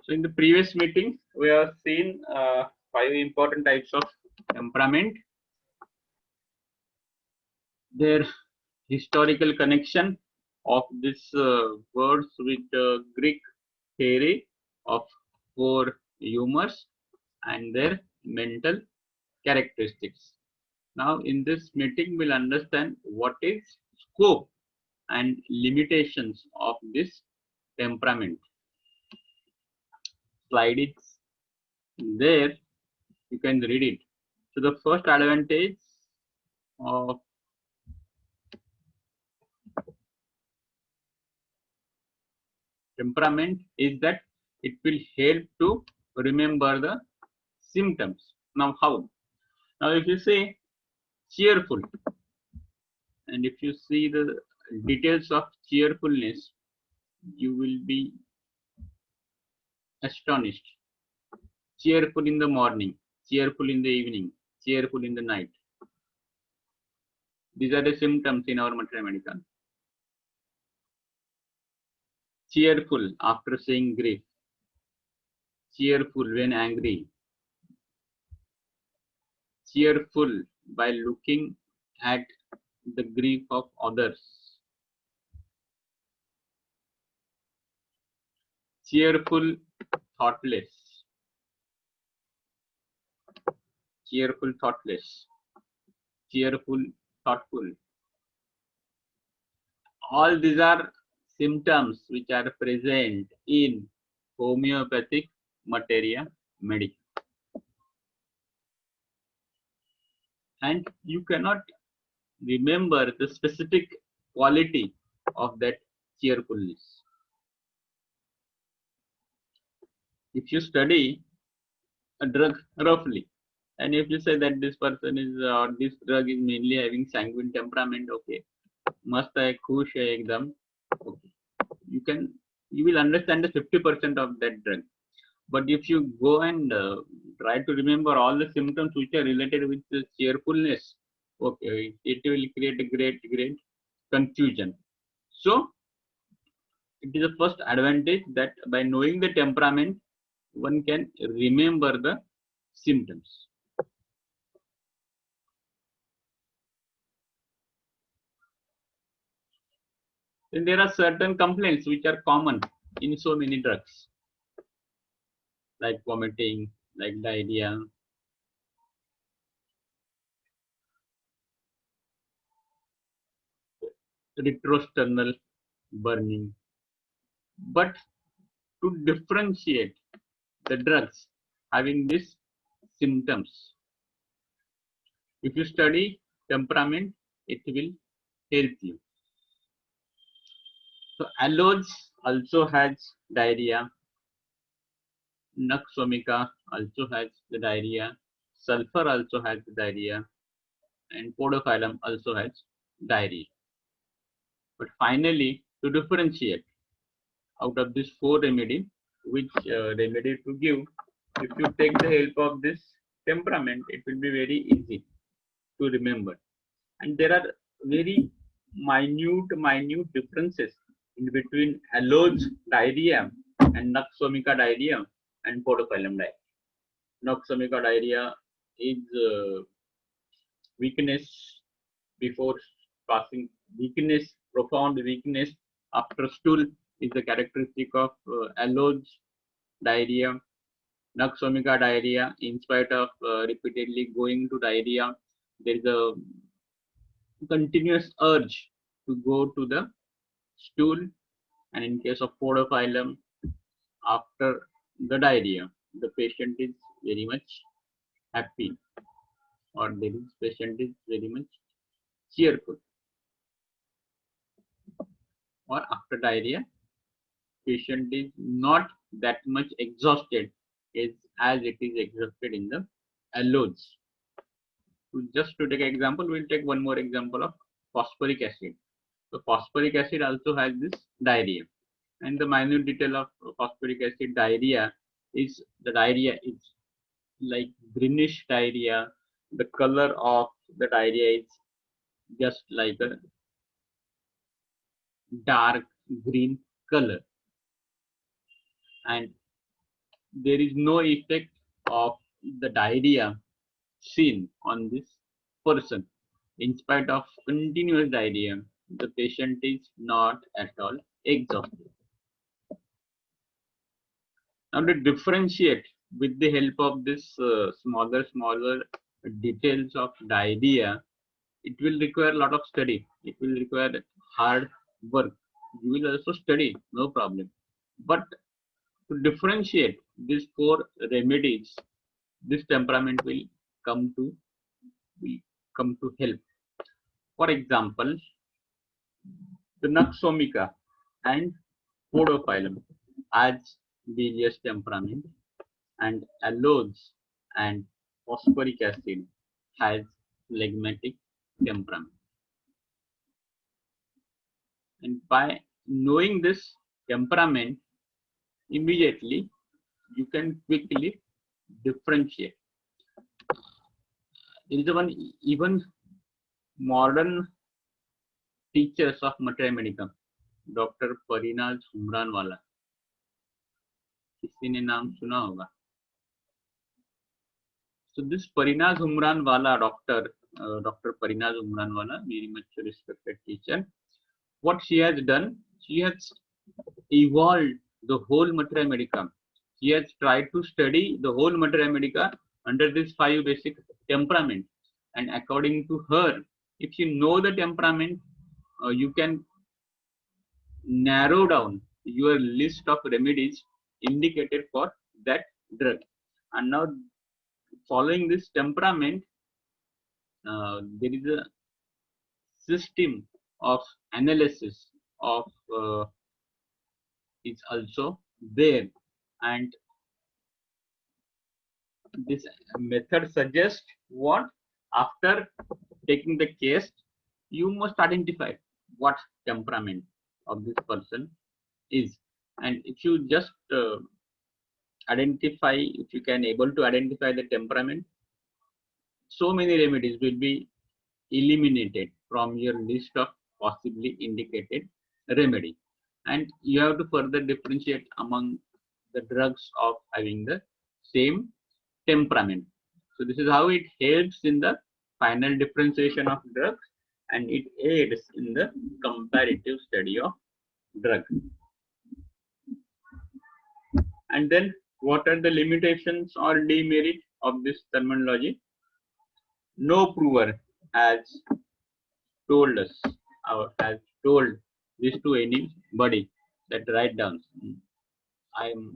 So in the previous meeting, we have seen 5 important types of temperament, their historical connection of these words with Greek theory of 4 humors and their mental characteristics. Now in this meeting, we'll understand what is scope and limitations of this temperament. Slide is there, you can read it. So the first advantage of temperament is that it will help to remember the symptoms. Now how? Now if you say cheerful, and if you see the details of cheerfulness, you will be astonished. Cheerful in the morning, cheerful in the evening, cheerful in the night. These are the symptoms in our mathematical. Cheerful after saying grief, cheerful when angry, cheerful by looking at the grief of others, cheerful, thoughtless, cheerful, thoughtless, cheerful, thoughtful. All these are symptoms which are present in homeopathic materia medica. And you cannot remember the specific quality of that cheerfulness. If you study a drug roughly, and if you say that this person is or this drug is mainly having sanguine temperament, okay, मस्त है, खुश है एकदम, okay, you will understand the 50% of that drug. But if you go and try to remember all the symptoms which are related with the cheerfulness, okay, it will create a great confusion. So it is the first advantage that by knowing the temperament, one can remember the symptoms. Then there are certain complaints which are common in so many drugs, like vomiting, like diarrhea, retrosternal burning. But to differentiate the drugs having these symptoms, if you study temperament, it will help you. So aloes also has diarrhea, Nux vomica also has the diarrhea, sulfur also has the diarrhea, and podophyllum also has diarrhea. But finally, to differentiate out of these 4 remedy, which remedy to give, if you take the help of this temperament, it will be very easy to remember. And there are very minute differences in between aloes diarrhea and Nux vomica diarrhea and podophyllum diarrhea. Nux vomica diarrhea is weakness before passing, weakness, profound weakness after stool is the characteristic of aloes diarrhea. Nux vomica diarrhea, in spite of repeatedly going to diarrhea, there is a continuous urge to go to the stool, and in case of podophyllum, after the diarrhea, the patient is very much happy, or the patient is very much cheerful. Or after diarrhea, patient is not that much exhausted as it is exhausted in the aloes. Just to take an example, we'll take one more example of phosphoric acid. So phosphoric acid also has this diarrhea, and the minute detail of phosphoric acid diarrhea is the diarrhea is like greenish diarrhea. The color of the diarrhea is just like a dark green color, and there is no effect of the diarrhea seen on this person. In spite of continuous diarrhea, the patient is not at all exhausted. Now to differentiate with the help of this smaller details of diarrhea, it will require a lot of study. It will require hard work. You will also study, no problem. But to differentiate these four remedies, this temperament will come to will come to help. For example, the Naxomica and Podophyllum as bilious temperament, and aloes and phosphoric acid has phlegmatic temperament. And by knowing this temperament, immediately you can quickly differentiate. There is one even modern teachers of Mater Medica, doctor Parinaz Humranwala, किसी ने नाम सुना होगा. So this Parinaz Umran wala doctor, Dr. Parinaz Umran wala, very much respected teacher. What she has done, she has evolved the whole Mater Medica. She has tried to study the whole Mater Medica under these 5 basic temperament. And according to her, if you know the temperament, you can narrow down your list of remedies indicated for that drug. And now, following this temperament, there is a system of analysis of is also there, and this method suggests what, after taking the case, you must identify what temperament of this person is. And if you just identify, if you can able to identify the temperament, so many remedies will be eliminated from your list of possibly indicated remedy. And you have to further differentiate among the drugs of having the same temperament. So this is how it helps in the final differentiation of drugs, and it aids in the comparative study of drug. And then what are the limitations or demerit of this terminology? No prover has told us, or has told this to anybody, that write down, I am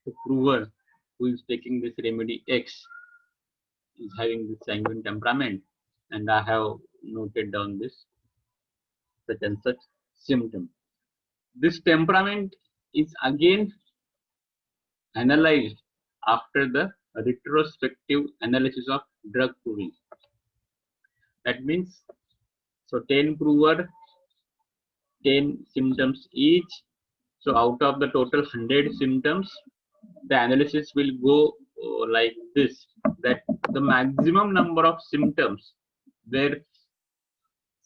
the prover who is taking this remedy X is having this sanguine temperament, and I have noted down this such and such symptom. This temperament is again analyzed after the retrospective analysis of drug proving. That means, so 10 prover, 10 symptoms each. So out of the total 100 symptoms, the analysis will go like this, that the maximum number of symptoms were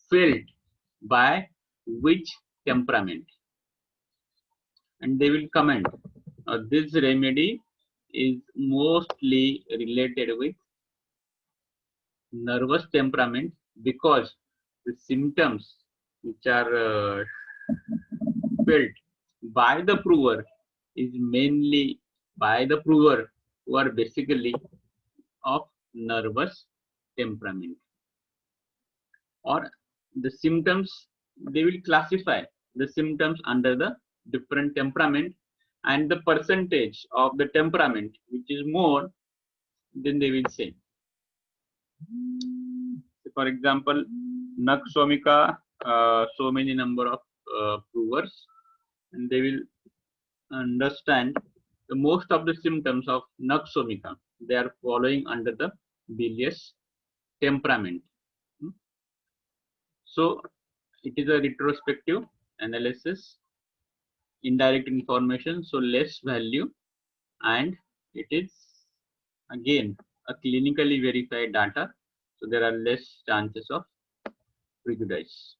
felt by which temperament, and they will comment this remedy is mostly related with nervous temperament, because the symptoms which are felt by the prover is mainly by the prover who are basically of nervous temperament. Or the symptoms, they will classify the symptoms under the different temperament, and the percentage of the temperament which is more, then they will say. So for example, Naxomica, so many number of provers, and they will understand the most of the symptoms of Naxomica, they are following under the bilious temperament. So it is a retrospective analysis, indirect information, so less value, and it is again a clinically verified data, so there are less chances of prejudice.